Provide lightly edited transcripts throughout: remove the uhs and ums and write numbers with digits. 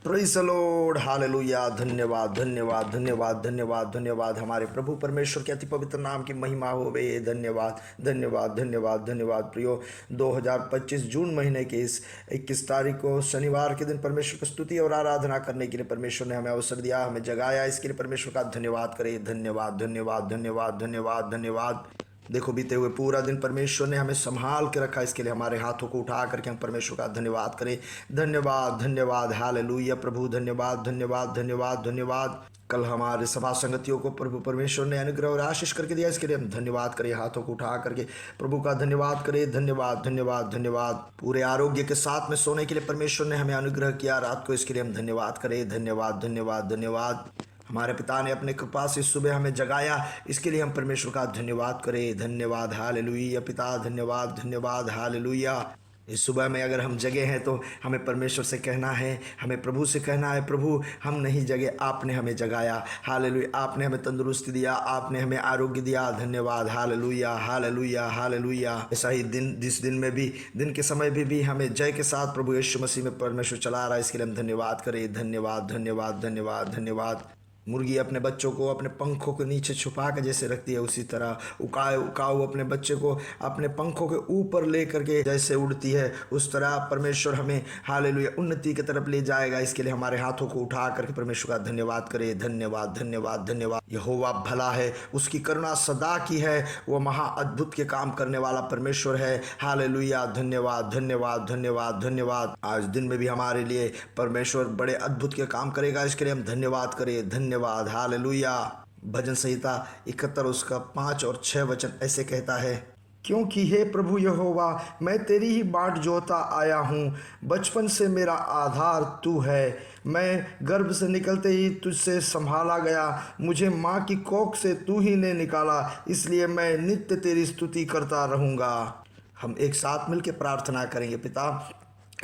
Praise the Lord, hallelujah. धन्यवाद धन्यवाद धन्यवाद धन्यवाद धन्यवाद। हमारे प्रभु परमेश्वर के अति पवित्र नाम की महिमा होवे। धन्यवाद धन्यवाद धन्यवाद धन्यवाद। प्रियो, 2025 जून महीने के इस 21 तारीख को शनिवार के दिन परमेश्वर की स्तुति और आराधना करने के लिए परमेश्वर ने हमें अवसर दिया, हमें जगाया। इसके लिए परमेश्वर का धन्यवाद करें। धन्यवाद धन्यवाद धन्यवाद धन्यवाद धन्यवाद। देखो, बीते हुए पूरा दिन परमेश्वर ने हमें संभाल के रखा। इसके लिए हमारे हाथों को उठा करके हम परमेश्वर का धन्यवाद करें। धन्यवाद धन्यवाद, हालेलुया प्रभु। धन्यवाद धन्यवाद धन्यवाद धन्यवाद। कल हमारे सभा संगतियों को प्रभु परमेश्वर ने अनुग्रह और आशीष करके दिया। इसके लिए हम धन्यवाद करें। हाथों को उठा करके प्रभु का धन्यवाद करें। धन्यवाद धन्यवाद धन्यवाद। पूरे आरोग्य के साथ में सोने के लिए परमेश्वर ने हमें अनुग्रह किया रात को। इसके लिए हम धन्यवाद करें। धन्यवाद धन्यवाद धन्यवाद। हमारे पिता ने अपने कृपा से सुबह हमें जगाया। इसके लिए हम परमेश्वर का धन्यवाद करें। धन्यवाद, हालेलुया पिता। धन्यवाद धन्यवाद, हालेलुया। इस सुबह में अगर हम जगे हैं तो हमें परमेश्वर से कहना है, हमें प्रभु से कहना है, प्रभु हम नहीं जगे, आपने हमें जगाया। हालेलुया। आपने हमें तंदुरुस्ती दिया, आपने हमें आरोग्य दिया। धन्यवाद, हालेलुया हालेलुया हालेलुया। ऐसा ही दिन, जिस दिन में भी, दिन के समय भी हमें जय के साथ प्रभु यीशु मसीह में परमेश्वर चला रहा है। इसके लिए हम धन्यवाद करें। धन्यवाद धन्यवाद धन्यवाद धन्यवाद। मुर्गी अपने बच्चों को अपने पंखों के नीचे छुपा के जैसे रखती है, उसी तरह उकाऊ अपने बच्चे को अपने पंखों के ऊपर ले करके जैसे उड़ती है, उस तरह परमेश्वर हमें हालेलुया उन्नति की तरफ ले जाएगा। इसके लिए हमारे हाथों को उठा करके परमेश्वर का धन्यवाद करें। धन्यवाद धन्यवाद धन्यवाद। यहोवा भला है, उसकी करुणा सदा की है, वो महा अद्भुत के काम करने वाला परमेश्वर है। हालेलुया। धन्यवाद धन्यवाद धन्यवाद धन्यवाद। आज दिन में भी हमारे लिए परमेश्वर बड़े अद्भुत के काम करेगा। इसके लिए हम धन्यवाद करें। धन्यवाद, हालेलुया। भजन संहिता 71 उसका 5 और 6 वचन ऐसे कहता है, क्योंकि हे प्रभु यहोवा, मैं तेरी ही बाट जोता आया हूँ। बचपन से मेरा आधार तू है। मैं गर्भ से निकलते ही तुझसे संभाला गया। मुझे माँ की कोख से तू ही ने निकाला। इसलिए मैं नित्य तेरी स्तुति करता रहूँगा। हम एक साथ मिलकर प्रार्थना करेंगे। पिता,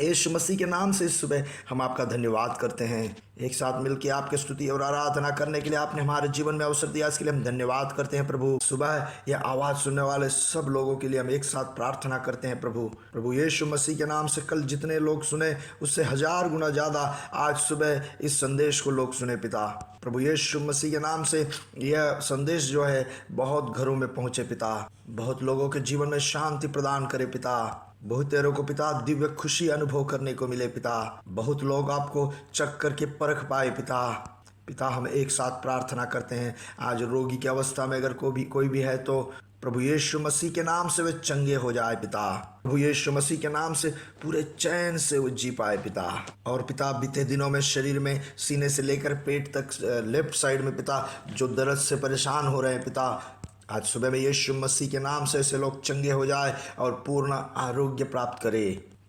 यीशु मसीह के नाम से इस सुबह हम आपका धन्यवाद करते हैं। एक साथ मिलकर आपकी स्तुति और आराधना करने के लिए आपने हमारे जीवन में अवसर दिया। इसके लिए हम धन्यवाद करते हैं प्रभु। सुबह यह आवाज़ सुनने वाले सब लोगों के लिए हम एक साथ प्रार्थना करते हैं प्रभु यीशु मसीह के नाम से। कल जितने लोग सुने उससे 1000 गुना ज़्यादा आज सुबह इस संदेश को लोग सुने पिता। प्रभु यीशु मसीह के नाम से यह संदेश जो है बहुत घरों में पहुँचे पिता। बहुत लोगों के जीवन में शांति प्रदान करे पिता। बहुत तेरों को पिता दिव्य खुशी अनुभव करने को मिले पिता। बहुत लोग आपको चख करके परख पाए पिता। हम एक साथ प्रार्थना करते हैं। आज रोगी की अवस्था में अगर कोई भी है तो प्रभु यीशु मसीह के नाम से वे चंगे हो जाए पिता। प्रभु यीशु मसीह के नाम से पूरे चैन से वो जी पाए पिता। और पिता, बीते दिनों में शरीर में सीने से लेकर पेट तक लेफ्ट साइड में पिता जो दर्द से परेशान हो रहे हैं पिता, आज सुबह में यीशु मसीह के नाम से ऐसे लोग चंगे हो जाए और पूर्ण आरोग्य प्राप्त करे।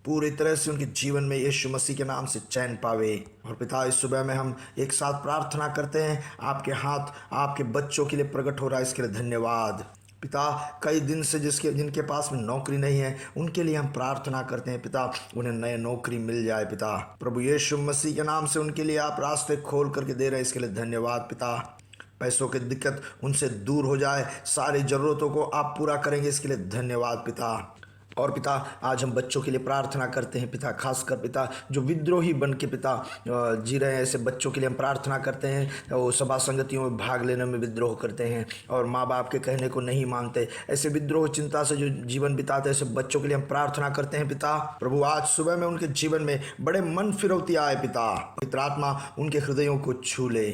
पूरी तरह से उनके जीवन में यीशु मसीह के नाम से चैन पावे। और पिता, इस सुबह में हम एक साथ प्रार्थना करते हैं। आपके हाथ आपके बच्चों के लिए प्रकट हो रहा है, इसके लिए धन्यवाद पिता। कई दिन से जिनके पास में नौकरी नहीं है उनके लिए हम प्रार्थना करते हैं पिता, उन्हें नए नौकरी मिल जाए पिता। प्रभु यीशु मसीह के नाम से उनके लिए आप रास्ते खोल करके दे रहे हैं, इसके लिए धन्यवाद पिता। पैसों की दिक्कत उनसे दूर हो जाए, सारी ज़रूरतों को आप पूरा करेंगे, इसके लिए धन्यवाद पिता। और पिता, आज हम बच्चों के लिए प्रार्थना करते हैं पिता, खासकर पिता जो विद्रोही बन के पिता जी रहे हैं, ऐसे बच्चों के लिए हम प्रार्थना करते हैं। वो सभा संगतियों में भाग लेने में विद्रोह करते हैं और माँ बाप के कहने को नहीं मानते। ऐसे विद्रोह चिंता से जो जीवन बिताते हैं, ऐसे बच्चों के लिए हम प्रार्थना करते हैं पिता। प्रभु, आज सुबह में उनके जीवन में बड़े मन फिरौती आए पिता। पवित्र आत्मा उनके हृदयों को छू ले।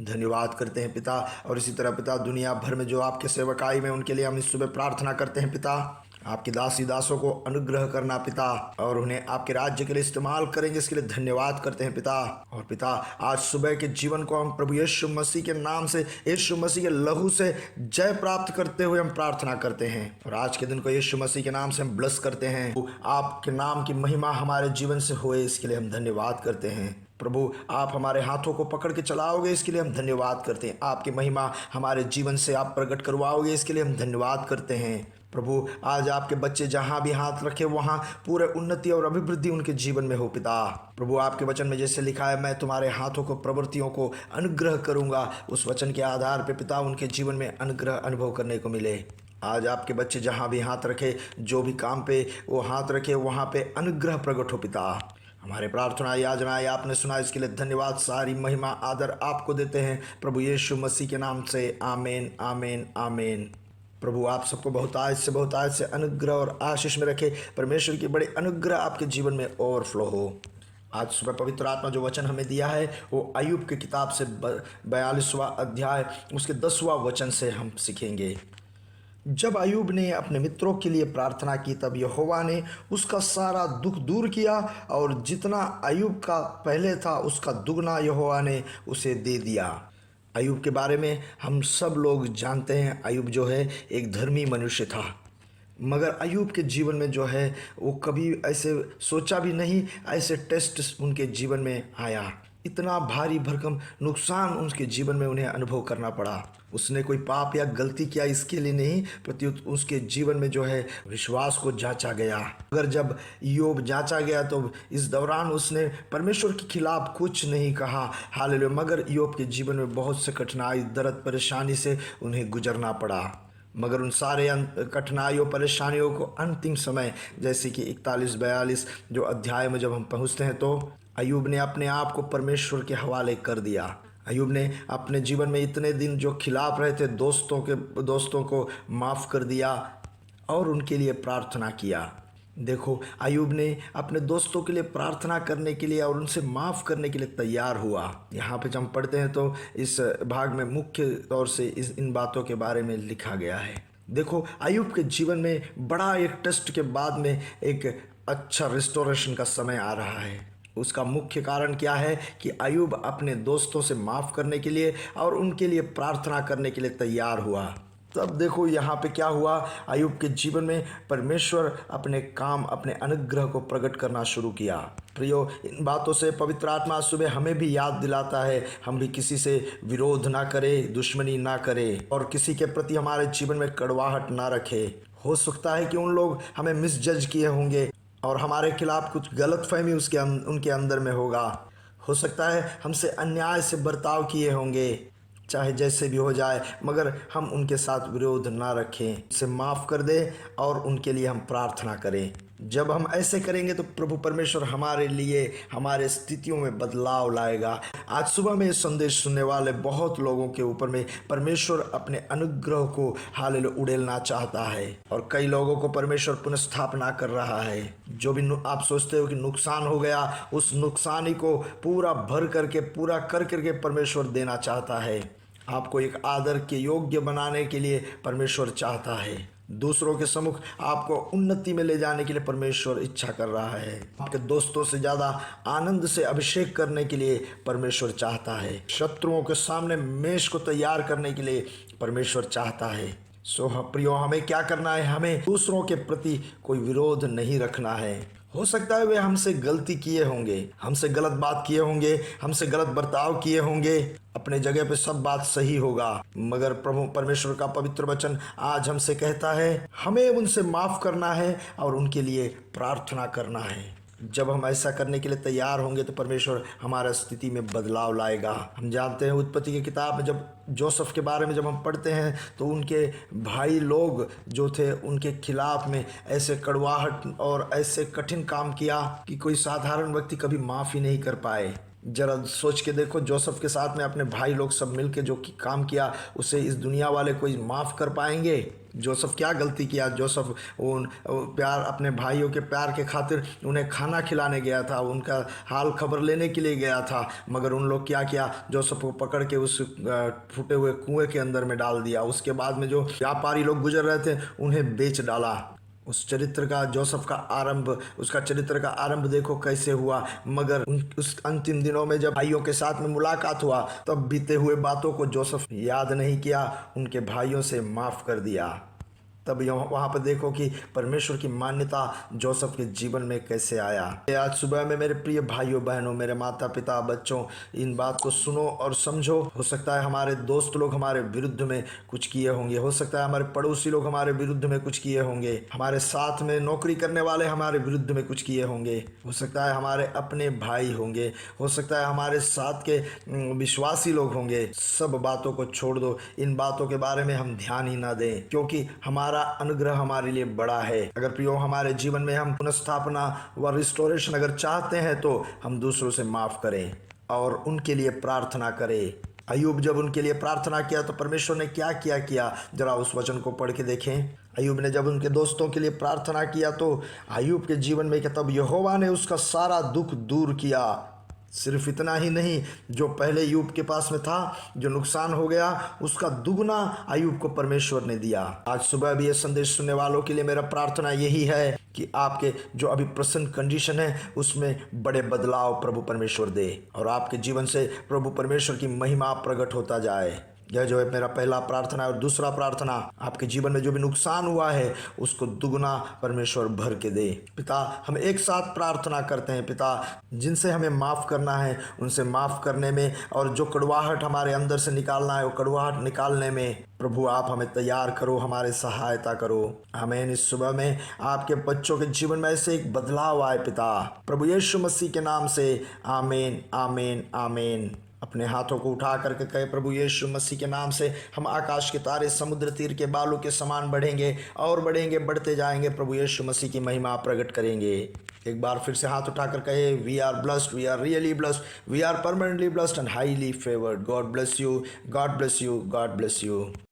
धन्यवाद करते हैं पिता। और इसी तरह पिता, दुनिया भर में जो आपके सेवकाई में उनके लिए हम इस सुबह प्रार्थना करते हैं पिता। आपकी दासों को अनुग्रह करना पिता, और उन्हें आपके राज्य के लिए इस्तेमाल करेंगे, इसके लिए धन्यवाद करते हैं पिता। और पिता, आज सुबह के जीवन को हम प्रभु यीशु मसीह के नाम से, यीशु मसीह के लहू से जय प्राप्त करते हुए हम प्रार्थना करते हैं। और आज के दिन को यीशु मसीह के नाम से हम ब्लेस करते हैं। आपके नाम की महिमा हमारे जीवन से होए, इसके लिए हम धन्यवाद करते हैं। प्रभु, आप हमारे हाथों को पकड़ के चलाओगे, इसके लिए हम धन्यवाद करते हैं। आपकी महिमा हमारे जीवन से आप प्रकट करवाओगे, इसके लिए हम धन्यवाद करते हैं। प्रभु, आज आपके बच्चे जहाँ भी हाथ रखे वहाँ पूरे उन्नति और अभिवृद्धि उनके जीवन में हो पिता। प्रभु, आपके वचन में जैसे लिखा है, मैं तुम्हारे हाथों को प्रवृत्तियों को अनुग्रह करूँगा, उस वचन के आधार पर पिता उनके जीवन में अनुग्रह अनुभव करने को मिले। आज आपके बच्चे जहाँ भी हाथ रखे, जो भी काम पे वो हाथ रखे, वहाँ पे अनुग्रह प्रकट हो पिता। हमारे प्रार्थना याचनाएं आपने सुना, इसके लिए धन्यवाद। सारी महिमा आदर आपको देते हैं प्रभु यीशु मसीह के नाम से, आमीन आमीन आमीन। प्रभु आप सबको बहुतायत से अनुग्रह और आशीष में रखे। परमेश्वर की बड़े अनुग्रह आपके जीवन में ओवरफ्लो हो। आज सुबह पवित्र आत्मा जो वचन हमें दिया है वो अय्यूब की किताब से 42वां अध्याय उसके 10वां वचन से हम सीखेंगे। जब अय्यूब ने अपने मित्रों के लिए प्रार्थना की तब यहोवा ने उसका सारा दुख दूर किया और जितना अय्यूब का पहले था उसका दुगना यहोवा ने उसे दे दिया। अय्यूब के बारे में हम सब लोग जानते हैं। अय्यूब जो है एक धर्मी मनुष्य था, मगर अय्यूब के जीवन में जो है वो कभी ऐसे सोचा भी नहीं, ऐसे टेस्ट उनके जीवन में आया। इतना भारी भरकम नुकसान उनके जीवन में उन्हें अनुभव करना पड़ा। उसने कोई पाप या गलती किया इसके लिए नहीं, प्रत्युत उसके जीवन में जो है विश्वास को जांचा गया। अगर जब ईयोब जांचा गया तो इस दौरान उसने परमेश्वर के खिलाफ कुछ नहीं कहा, हालेलुया। मगर ईयोब के जीवन में बहुत से कठिनाई, दर्द, परेशानी से उन्हें गुजरना पड़ा। मगर उन सारे कठिनाइयों, परेशानियों को अंतिम समय जैसे कि 41-42 जो अध्याय में जब हम पहुँचते हैं तो अय्यूब ने अपने आप को परमेश्वर के हवाले कर दिया। अय्यूब ने अपने जीवन में इतने दिन जो खिलाफ रहे थे दोस्तों को माफ़ कर दिया और उनके लिए प्रार्थना किया। देखो, अय्यूब ने अपने दोस्तों के लिए प्रार्थना करने के लिए और उनसे माफ़ करने के लिए तैयार हुआ। यहाँ पे जब हम पढ़ते हैं तो इस भाग में मुख्य तौर से इन बातों के बारे में लिखा गया है। देखो, अय्यूब के जीवन में बड़ा एक टेस्ट के बाद में एक अच्छा रिस्टोरेशन का समय आ रहा है। उसका मुख्य कारण क्या है कि अय्यूब अपने दोस्तों से माफ़ करने के लिए और उनके लिए प्रार्थना करने के लिए तैयार हुआ। तब देखो यहाँ पे क्या हुआ, अय्यूब के जीवन में परमेश्वर अपने काम, अपने अनुग्रह को प्रकट करना शुरू किया। प्रियो, इन बातों से पवित्र आत्मा सुबह हमें भी याद दिलाता है, हम भी किसी से विरोध ना करें, दुश्मनी ना करें और किसी के प्रति हमारे जीवन में कड़वाहट ना रखें। हो सकता है कि उन लोग हमें मिसजज किए होंगे और हमारे खिलाफ कुछ गलतफहमी उनके अंदर में होगा। हो सकता है हमसे अन्याय से बर्ताव किए होंगे, चाहे जैसे भी हो जाए, मगर हम उनके साथ विरोध ना रखें, उसे माफ़ कर दें और उनके लिए हम प्रार्थना करें। जब हम ऐसे करेंगे तो प्रभु परमेश्वर हमारे लिए, हमारे स्थितियों में बदलाव लाएगा। आज सुबह में ये संदेश सुनने वाले बहुत लोगों के ऊपर में परमेश्वर अपने अनुग्रह को हालेलुया उड़ेलना चाहता है और कई लोगों को परमेश्वर पुनर्स्थापना कर रहा है। जो भी आप सोचते हो कि नुकसान हो गया, उस नुकसानी को पूरा भर करके, पूरा कर करके परमेश्वर देना चाहता है। आपको एक आदर के योग्य बनाने के लिए परमेश्वर चाहता है। दूसरों के सम्मुख आपको उन्नति में ले जाने के लिए परमेश्वर इच्छा कर रहा है। आपके दोस्तों से ज़्यादा आनंद से अभिषेक करने के लिए परमेश्वर चाहता है। शत्रुओं के सामने मेष को तैयार करने के लिए परमेश्वर चाहता है। सो प्रियो, हमें क्या करना है? हमें दूसरों के प्रति कोई विरोध नहीं रखना है। हो सकता है वे हमसे गलती किए होंगे, हमसे गलत बात किए होंगे, हमसे गलत बर्ताव किए होंगे। अपने जगह पे सब बात सही होगा, मगर प्रभु परमेश्वर का पवित्र वचन आज हमसे कहता है हमें उनसे माफ़ करना है और उनके लिए प्रार्थना करना है। जब हम ऐसा करने के लिए तैयार होंगे तो परमेश्वर हमारा स्थिति में बदलाव लाएगा। हम जानते हैं उत्पत्ति की किताब में जब जोसेफ के बारे में जब हम पढ़ते हैं तो उनके भाई लोग जो थे उनके खिलाफ में ऐसे कड़वाहट और ऐसे कठिन काम किया कि कोई साधारण व्यक्ति कभी माफ़ ही नहीं कर पाए। जरा सोच के देखो, जोसेफ के साथ में अपने भाई लोग सब मिलके जो काम किया उसे इस दुनिया वाले कोई माफ़ कर पाएंगे? जोसेफ क्या गलती किया? जोसेफ उन प्यार, अपने भाइयों के प्यार के खातिर उन्हें खाना खिलाने गया था, उनका हाल खबर लेने के लिए गया था, मगर उन लोग क्या किया? जोसेफ को पकड़ के उस फूटे हुए कुएं के अंदर में डाल दिया। उसके बाद में जो व्यापारी लोग गुजर रहे थे उन्हें बेच डाला। उस चरित्र का, जोसेफ का आरंभ, उसका चरित्र का आरंभ देखो कैसे हुआ। मगर उस अंतिम दिनों में जब भाइयों के साथ में मुलाकात हुआ तब बीते हुए बातों को जोसेफ याद नहीं किया, उनके भाइयों से माफ़ कर दिया। तब वहाँ पर देखो कि परमेश्वर की मान्यता जोसेफ के जीवन में कैसे आया। आज सुबह में मेरे प्रिय भाइयों बहनों, मेरे माता पिता, बच्चों, इन बात को सुनो और समझो। हो सकता है हमारे दोस्त लोग हमारे विरुद्ध में कुछ किए होंगे, हो सकता है हमारे पड़ोसी लोग हमारे विरुद्ध में कुछ किए होंगे, हमारे साथ में नौकरी करने वाले हमारे विरुद्ध में कुछ किए होंगे, हो सकता है हमारे अपने भाई होंगे, हो सकता है हमारे साथ के विश्वासी लोग होंगे। सब बातों को छोड़ दो, इन बातों के बारे में हम ध्यान ही ना दें, क्योंकि हमारा तुम्हारा अनुग्रह हमारे लिए बड़ा है। अगर प्रियो हमारे जीवन में हम पुनर्स्थापना व रिस्टोरेशन अगर चाहते हैं तो हम दूसरों से माफ करें और उनके लिए प्रार्थना करें। अय्यूब जब उनके लिए प्रार्थना किया तो परमेश्वर ने क्या किया जरा उस वचन को पढ़ के देखें। अय्यूब ने जब उनके दोस्तों के लिए प्रार्थना किया तो अय्यूब के जीवन में तब यहोवा ने उसका सारा दुख दूर किया। सिर्फ इतना ही नहीं, जो पहले अय्यूब के पास में था, जो नुकसान हो गया, उसका दुगना अय्यूब को परमेश्वर ने दिया। आज सुबह भी ये संदेश सुनने वालों के लिए मेरा प्रार्थना यही है कि आपके जो अभी प्रेजेंट कंडीशन है उसमें बड़े बदलाव प्रभु परमेश्वर दे और आपके जीवन से प्रभु परमेश्वर की महिमा प्रकट होता जाए। यह जो है मेरा पहला प्रार्थना है। और दूसरा प्रार्थना, आपके जीवन में जो भी नुकसान हुआ है उसको दुगना परमेश्वर भर के दे। पिता, हम एक साथ प्रार्थना करते हैं। पिता, जिनसे हमें माफ़ करना है उनसे माफ़ करने में और जो कड़वाहट हमारे अंदर से निकालना है वो कड़वाहट निकालने में प्रभु आप हमें तैयार करो, हमारे सहायता करो। आमीन। इस सुबह में आपके बच्चों के जीवन में ऐसे एक बदलाव आए पिता, प्रभु यीशु मसीह के नाम से। आमीन, आमीन, आमीन। अपने हाथों को उठा करके कहे, प्रभु यीशु मसीह के नाम से हम आकाश के तारे समुद्र तीर के बालू के समान बढ़ेंगे और बढ़ेंगे, बढ़ते जाएंगे। प्रभु यीशु मसीह की महिमा प्रकट करेंगे। एक बार फिर से हाथ उठाकर कहे, we are blessed, we are really blessed, we are permanently blessed and highly favoured. God bless you, God bless you, God bless you.